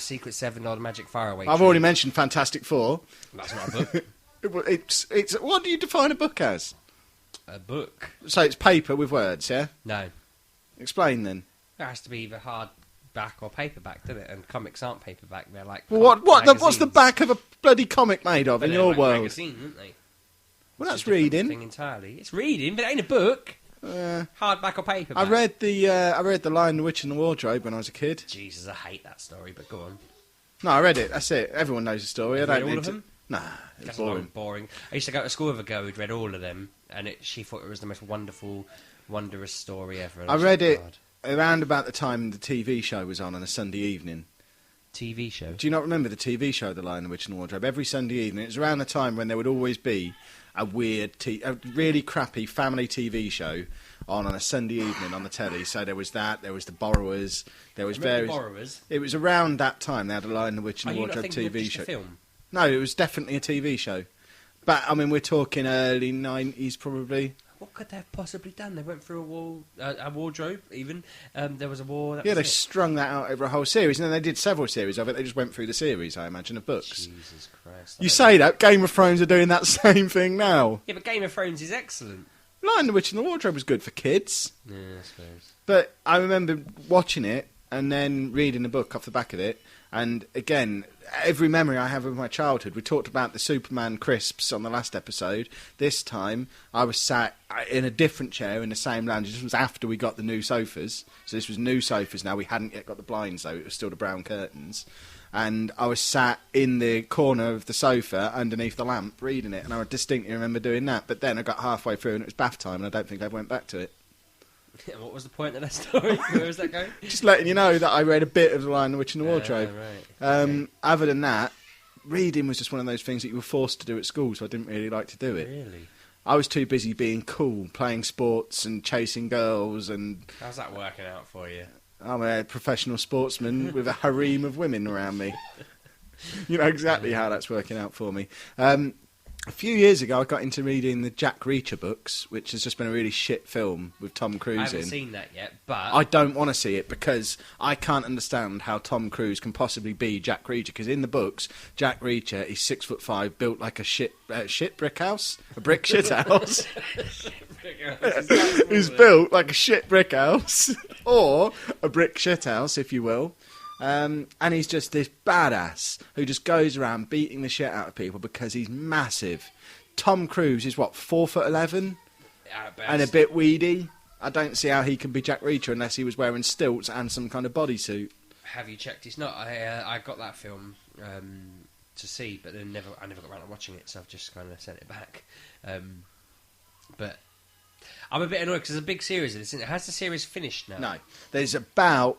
Secret Seven or the Magic Faraway I've Tree. already mentioned Fantastic Four. That's not a book. It's what do you define a book as? A book? So it's paper with words, yeah? No. Explain then. It has to be either hardback or paperback, doesn't it? And comics aren't paperback; they're like Well, what's the magazines. back of a bloody comic made of But in they're your like world? magazines, aren't they? Well, It's that's a different reading. thing entirely. It's reading, but it ain't a book. Hardback or paperback. I read the Lion, the Witch, and the Wardrobe when I was a kid. Jesus, I hate that story, but go on. No, I read it. That's it. Everyone knows the story. Have I you don't read all need of to. them? Nah, it's That's boring. boring. I used to go to school with a girl who'd read all of them, and she thought it was the most wonderful, wondrous story ever. And I was read like, it God. around about the time the TV show was on a Sunday evening. TV show. Do you not remember the TV show, The Lion, the Witch, and the Wardrobe? Every Sunday evening, it was around the time when there would always be a really crappy family TV show on a Sunday evening on the telly. So there was that, there was The Borrowers, there was Remember various. The Borrowers? It was around that time they had The Lion, the Witch, and Are the you not Wardrobe thinking of TV just show. a film? No, it was definitely a TV show. But I mean, we're talking early 90s probably. What could they have possibly done? They went through a wardrobe, even. There was a war. That Yeah, was they it. strung that out over a whole series, and then they did several series of it. They just went through the series, I imagine, of books. Jesus Christ. You say that, Game of Thrones are doing that same thing now. Yeah, but Game of Thrones is excellent. Lion, the Witch, and the Wardrobe was good for kids. Yeah, I suppose. But I remember watching it and then reading the book off the back of it. And again, every memory I have of my childhood, we talked about the Superman crisps on the last episode. This time, I was sat in a different chair in the same lounge. This was after we got the new sofas. So this was new sofas now. We hadn't yet got the blinds, though. It was still the brown curtains. And I was sat in the corner of the sofa underneath the lamp reading it. And I distinctly remember doing that. But then I got halfway through and it was bath time and I don't think I went back to it. What was the point of that story? Where was that going? Just letting you know that I read a bit of The Lion, the Witch and the Wardrobe. Right. Okay. Other than that, reading was just one of those things that you were forced to do at school, so I didn't really like to do it. Really? I was too busy being cool, playing sports and chasing girls, and How's that working out for you? I'm a professional sportsman with a harem of women around me. You know exactly how that's working out for me. A few years ago, I got into reading the Jack Reacher books, which has just been a really shit film with Tom Cruise I haven't in. seen that yet, but I don't want to see it because I can't understand how Tom Cruise can possibly be Jack Reacher. Because in the books, Jack Reacher is 6'5", built like a shit brick house, a brick shit house. He's built like a shit brick house, or a brick shit house, if you will. And he's just this badass who just goes around beating the shit out of people because he's massive. Tom Cruise is what, 4'11", and a bit weedy. I don't see how he can be Jack Reacher unless he was wearing stilts and some kind of bodysuit. Have you checked? It's not. I got that film to see, but then I never got around to watching it, so I've just kind of sent it back. But I'm a bit annoyed because there's a big series of this. Has the series finished now? No, there's about,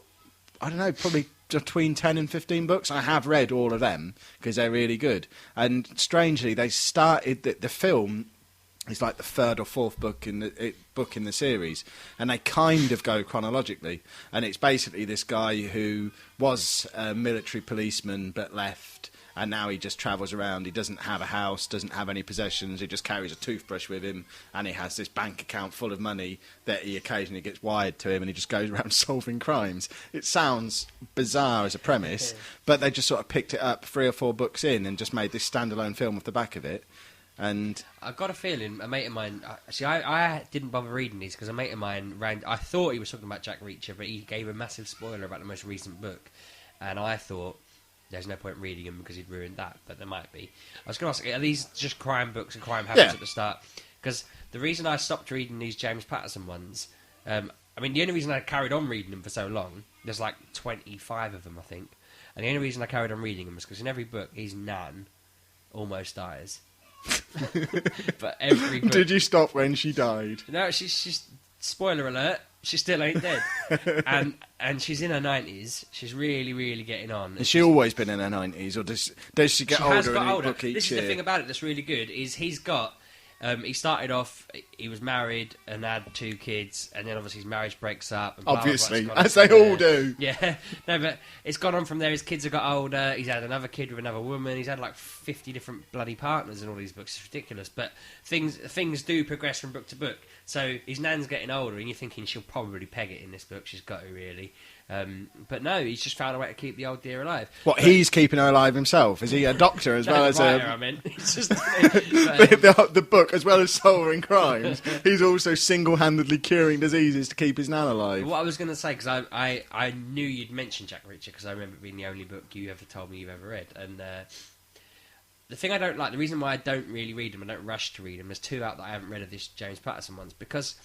I don't know, probably between 10 and 15 books. I have read all of them because they're really good. And strangely, they started the film is like the third or fourth book in the series, and they kind of go chronologically. And it's basically this guy who was a military policeman but left, and now he just travels around. He doesn't have a house, doesn't have any possessions. He just carries a toothbrush with him, and he has this bank account full of money that he occasionally gets wired to him, and he just goes around solving crimes. It sounds bizarre as a premise, but they just sort of picked it up 3 or 4 books in and just made this standalone film off the back of it. And I've got a feeling a mate of mine. I didn't bother reading these because a mate of mine I thought he was talking about Jack Reacher, but he gave a massive spoiler about the most recent book, and I thought there's no point reading them because he'd ruined that, but there might be. I was going to ask, are these just crime books and crime happens at the start? Because the reason I stopped reading these James Patterson ones, I mean, the only reason I carried on reading them for so long, there's like 25 of them, I think, and the only reason I carried on reading them was because in every book, his nan almost dies. But every book... Did you stop when she died? No, she's spoiler alert, she still ain't dead. and she's in her 90s. She's really, really getting on. Has she always been in her 90s, or does she get older has got in each older. book each This year? is the thing about it that's really good, is he's got... he started off, he was married and had 2 kids, and then obviously his marriage breaks up. And blah, Obviously, blah, blah, as they all there. do. Yeah, no, but it's gone on from there. His kids have got older. He's had another kid with another woman. He's had like 50 different bloody partners in all these books. It's ridiculous. But things do progress from book to book. So his nan's getting older, and you're thinking she'll probably peg it in this book. She's got to, really. But no, he's just found a way to keep the old deer alive. What, he's keeping her alive himself? Is he a doctor as well as writer, a... I mean. It's just, the book, as well as solving crimes, he's also single-handedly curing diseases to keep his nan alive. What I was going to say, because I knew you'd mentioned Jack Reacher, because I remember it being the only book you ever told me you've ever read. And the thing I don't like, the reason why I don't really read them, I don't rush to read them, there's two out that I haven't read of this James Patterson ones, because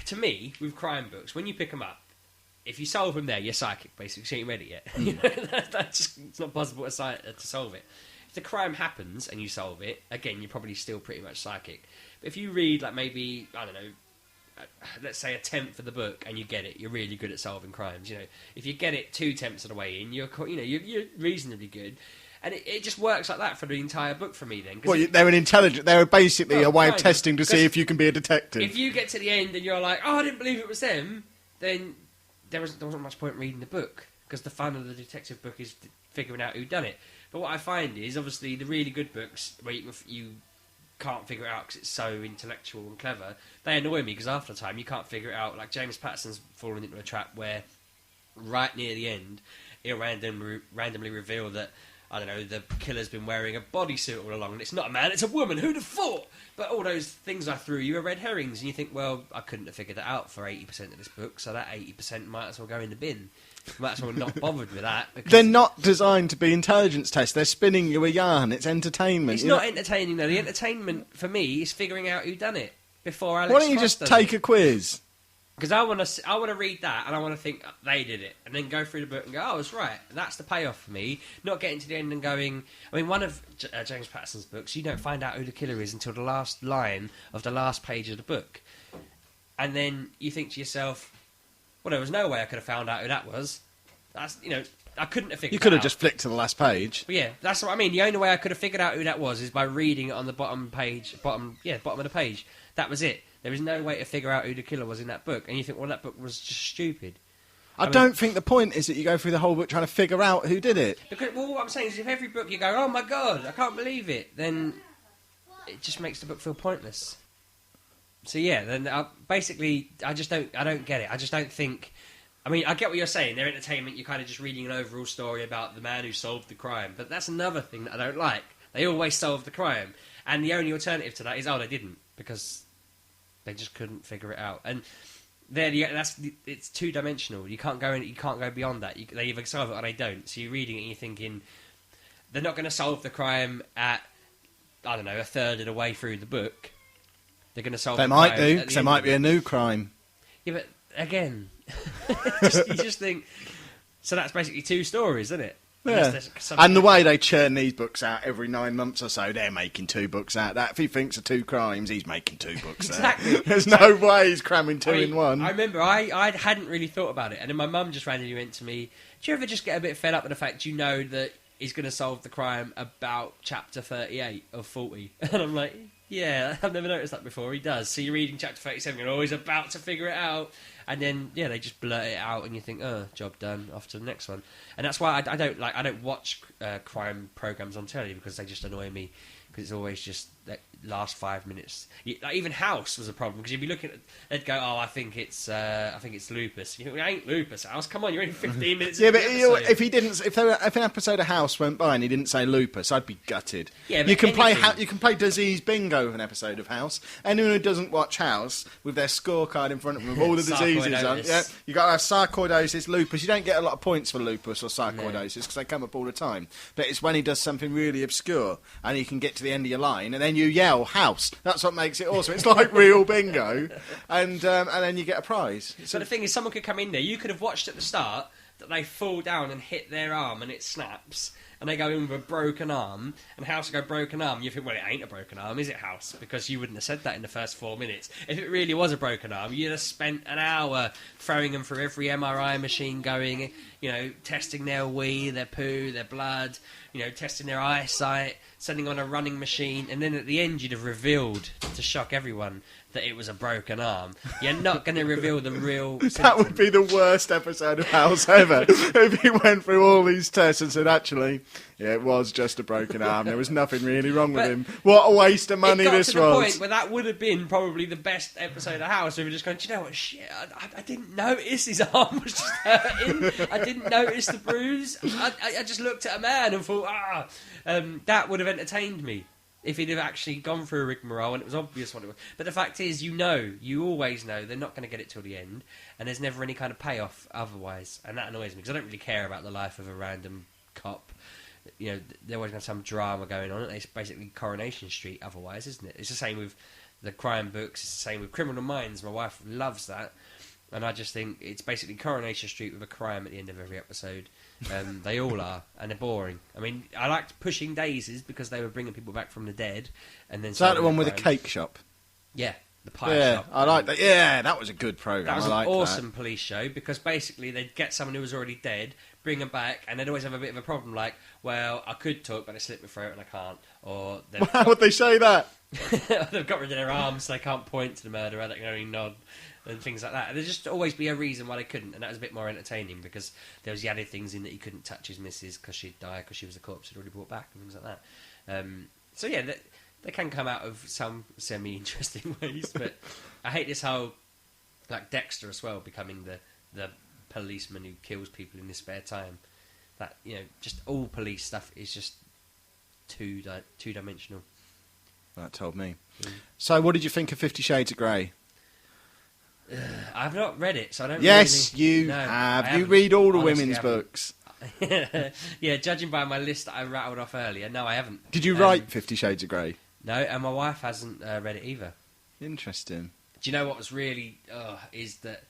to me, with crime books, when you pick them up, if you solve them there, you're psychic, basically. So you ain't read it yet. That's just, it's not possible to solve it. If the crime happens and you solve it, again, you're probably still pretty much psychic. But if you read, like, maybe, I don't know, let's say a tenth of the book and you get it, you're really good at solving crimes. You know, if you get it 2/10 of the way in, you're reasonably good. And it just works like that for the entire book for me then. Well, they're basically a way of testing to see if you can be a detective. If you get to the end and you're like, oh, I didn't believe it was them, then there wasn't much point reading the book, because the fun of the detective book is figuring out who done it. But what I find is, obviously, the really good books where you can't figure it out because it's so intellectual and clever, they annoy me because after the time you can't figure it out. Like James Patterson's fallen into a trap where right near the end he'll randomly reveal that, I don't know, the killer's been wearing a bodysuit all along, and it's not a man, it's a woman, who'd have thought? But all those things I threw you are red herrings, and you think, well, I couldn't have figured that out for 80% of this book, so that 80% might as well go in the bin. Might as well not bothered with that. They're not designed to be intelligence tests, they're spinning you a yarn, it's entertainment. It's not entertaining, though. The entertainment, for me, is figuring out who done it before Alex Why don't you Cross just take a quiz? Because I want to read that, and I want to think they did it, and then go through the book and go, oh, it's right. That's the payoff for me. Not getting to the end and going. I mean, one of James Patterson's books, you don't find out who the killer is until the last line of the last page of the book, and then you think to yourself, well, there was no way I could have found out who that was. That's I couldn't have figured. You could have out. just flicked to the last page. But yeah, that's what I mean. The only way I could have figured out who that was is by reading it on the bottom of the page. That was it. There was no way to figure out who the killer was in that book. And you think, well, that book was just stupid. I don't think the point is that you go through the whole book trying to figure out who did it. Because, well, what I'm saying is if every book you go, oh my God, I can't believe it, then it just makes the book feel pointless. So yeah, then I don't get it. I just don't think... I mean, I get what you're saying. They're entertainment. You're kind of just reading an overall story about the man who solved the crime. But that's another thing that I don't like. They always solve the crime. And the only alternative to that is, oh, they didn't. Because they just couldn't figure it out. And it's two-dimensional. You can't go beyond that. They either solve it or they don't. So you're reading it and you're thinking, they're not going to solve the crime at, I don't know, a third of the way through the book. They're going to solve the crime. They might do, because there might be a new crime. Yeah, but again... you just think, so that's basically two stories, isn't it? Yeah. And the way they churn these books out every 9 months or so, they're making 2 books out. That if he thinks of 2 crimes, he's making 2 books exactly. out. There's no way he's cramming 2 in one. I remember I hadn't really thought about it, and then my mum just randomly went to me, do you ever just get a bit fed up with the fact you know that he's going to solve the crime about chapter 38 of 40? And I'm like, yeah, I've never noticed that before. He does. So you're reading chapter 37, you're always about to figure it out. And then, yeah, they just blurt it out, and you think, oh, job done, off to the next one. And that's why I don't watch crime programs on telly, because they just annoy me, because it's always just that last 5 minutes. Like, even House was a problem, because you'd be looking at, they'd go, oh, I think it's Lupus. You think, well, it ain't Lupus, House. Come on, you're in 15 minutes. Yeah, but if an episode of House went by and he didn't say Lupus, I'd be gutted. Yeah, but you can play disease bingo with an episode of House. Anyone who doesn't watch House with their scorecard in front of them with all the diseases on, yeah, you got to have sarcoidosis, lupus. You don't get a lot of points for lupus or sarcoidosis because they come up all the time. But it's when he does something really obscure and you can get to the end of your line and then you yell House. That's what makes it awesome. It's like real bingo, and then you get a prize. So the thing is, someone could come in there. You could have watched at the start that they fall down and hit their arm and it snaps, and they go in with a broken arm, and House will go broken arm. You think, well, it ain't a broken arm, is it, House? Because you wouldn't have said that in the first 4 minutes. If it really was a broken arm, you'd have spent an hour throwing them through every MRI machine, going, testing their wee, their poo, their blood, testing their eyesight, sending on a running machine, and then at the end you'd have revealed, to shock everyone, that it was a broken arm. You're not going to reveal the real symptom. That would be the worst episode of House ever, if he went through all these tests and said, actually, Yeah, it was just a broken arm. There was nothing really wrong with him. What a waste of money this It got to the was. point where that would have been probably the best episode of House. We were just going, do you know what? Shit, I didn't notice his arm was just hurting. I didn't notice the bruise. I just looked at a man and thought, that would have entertained me. If he'd have actually gone through a rigmarole and it was obvious what it was. But the fact is, you always know they're not going to get it till the end, and there's never any kind of payoff otherwise. And that annoys me, because I don't really care about the life of a random cop. You know, they're always going to have some drama going on. It's basically Coronation Street otherwise, isn't it? It's the same with the crime books. It's the same with Criminal Minds. My wife loves that. And I just think it's basically Coronation Street with a crime at the end of every episode. They all are, and they're boring. I mean, I liked Pushing Daisies because they were bringing people back from the dead. And then Is that the one with the cake shop? Yeah, the pie shop. I like that. Yeah, that was a good programme. That was an awesome police show, because basically they'd get someone who was already dead, bring them back, and they'd always have a bit of a problem, like, well, I could talk, but I slit my throat and I can't. Or why would they say that? they've got rid of their arms, so they can't point to the murderer, they can only nod. And things like that. And there'd just always be a reason why they couldn't, and that was a bit more entertaining, because there was the added things in that he couldn't touch his missus because she'd died, because she was a corpse he'd already brought back, and things like that. So yeah, they can come out of some semi-interesting ways, but I hate this whole, like Dexter as well, becoming the policeman who kills people in his spare time. That, you know, just all police stuff is just two-dimensional. That told me. So what did you think of 50 Shades of Grey? I've not read it, so I don't Yes, really... you have. You read all the women's books. Yeah, judging by my list that I rattled off earlier, no, I haven't. Did you write 50 Shades of Grey? No, and my wife hasn't read it either. Interesting. Do you know what was really... is that...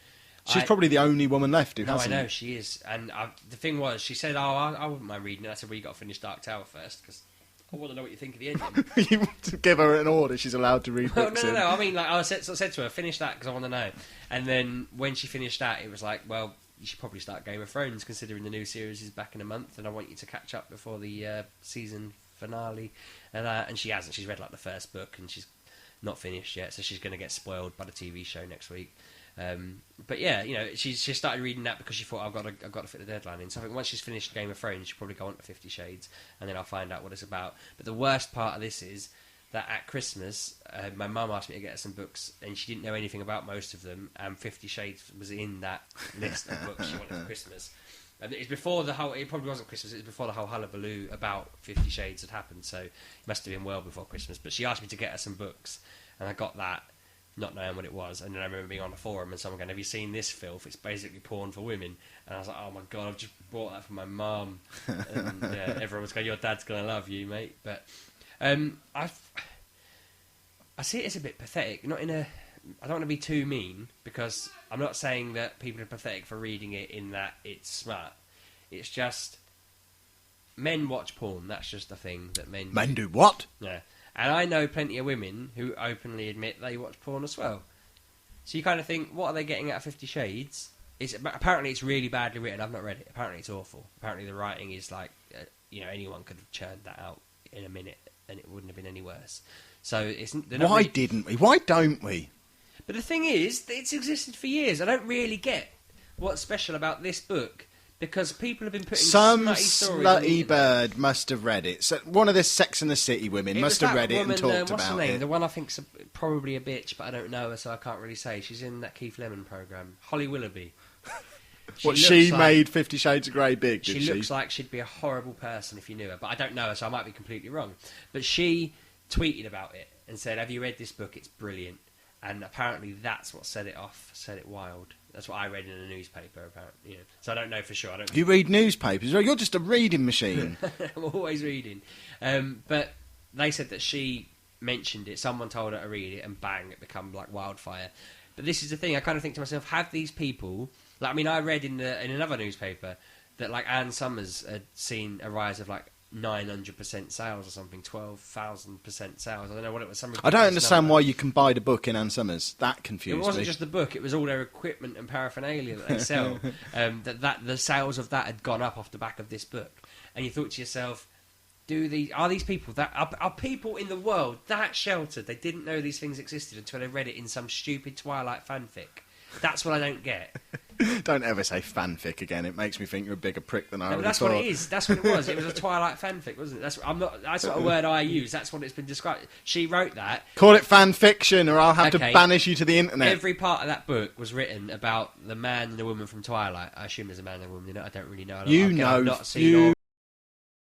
She's probably the only woman left who hasn't. No, I know, she is. And the thing was, she said, I wouldn't mind reading it. I said, well, you got to finish Dark Tower first, because... I want to know what you think of the ending. You want to give her an order, she's allowed to read books. No. I mean, like, I said to her, finish that because I want to know. And then when she finished that, it was like, well, you should probably start Game of Thrones, considering the new series is back in a month, and I want you to catch up before the season finale. And she hasn't. She's read like the first book, and she's not finished yet, so she's going to get spoiled by the TV show next week. But yeah, you know, she started reading that because she thought I've got to fit the deadline in. So I think once she's finished Game of Thrones, she'll probably go on to 50 Shades, and then I'll find out what it's about. But the worst part of this is that at Christmas, my mum asked me to get her some books, and she didn't know anything about most of them, and 50 Shades was in that list of books she wanted for Christmas. And it's before the whole... It probably wasn't Christmas. It was before the whole hullabaloo about 50 Shades had happened, so it must have been well before Christmas. But she asked me to get her some books, and I got that, not knowing what it was. And then I remember being on a forum and someone going, have you seen this filth? It's basically porn for women. And I was like, oh my God, I've just bought that for my mum. And yeah, everyone was going, your dad's going to love you, mate. But I see it as a bit pathetic. Not in a... I don't want to be too mean, because I'm not saying that people are pathetic for reading it in that it's smart. It's just... Men watch porn. That's just a thing that men do. Men do what? Yeah. And I know plenty of women who openly admit they watch porn as well. So you kind of think, what are they getting out of 50 Shades? Apparently it's really badly written. I've not read it. Apparently it's awful. Apparently the writing is like, anyone could have churned that out in a minute and it wouldn't have been any worse. So why didn't we? Why don't we? But the thing is, it's existed for years. I don't really get what's special about this book. Because people have been putting some slutty stories slutty bird must have read it. So one of the Sex and the City women must have read it and talked what's about her name? it. The one I think's probably a bitch, but I don't know her, so I can't really say. She's in that Keith Lemon programme, Holly Willoughby. She made 50 Shades of Grey big, did she? She looks like she'd be a horrible person if you knew her, but I don't know her, so I might be completely wrong. But she tweeted about it and said, have you read this book? It's brilliant. And apparently that's what set it off, set it wild. That's what I read in a newspaper, apparently. So I don't know for sure. You read newspapers? You're just a reading machine. I'm always reading. But they said that she mentioned it. Someone told her to read it, and bang, it became like wildfire. But this is the thing. I kind of think to myself, have these people... I read in another newspaper that like Anne Summers had seen a rise of like 900% sales or something, 12,000% sales. I don't know what it was. I don't understand why you can buy the book in Anne Summers. That confused me. It wasn't just the book; it was all their equipment and paraphernalia that they sell. That the sales of that had gone up off the back of this book, and you thought to yourself, are these people that are people in the world that sheltered? They didn't know these things existed until they read it in some stupid Twilight fanfic. That's what I don't get. Don't ever say fanfic again. It makes me think you're a bigger prick than I No, already but that's thought. what it is. That's what it was. It was a Twilight fanfic, wasn't it? That's not a word I use. That's what it's been described. She wrote that. Call it fan fiction, or I'll have to Okay. banish you to the internet. Every part of that book was written about the man and the woman from Twilight. I assume there's a man and a woman in it. I don't really know. You I've know, not seen you all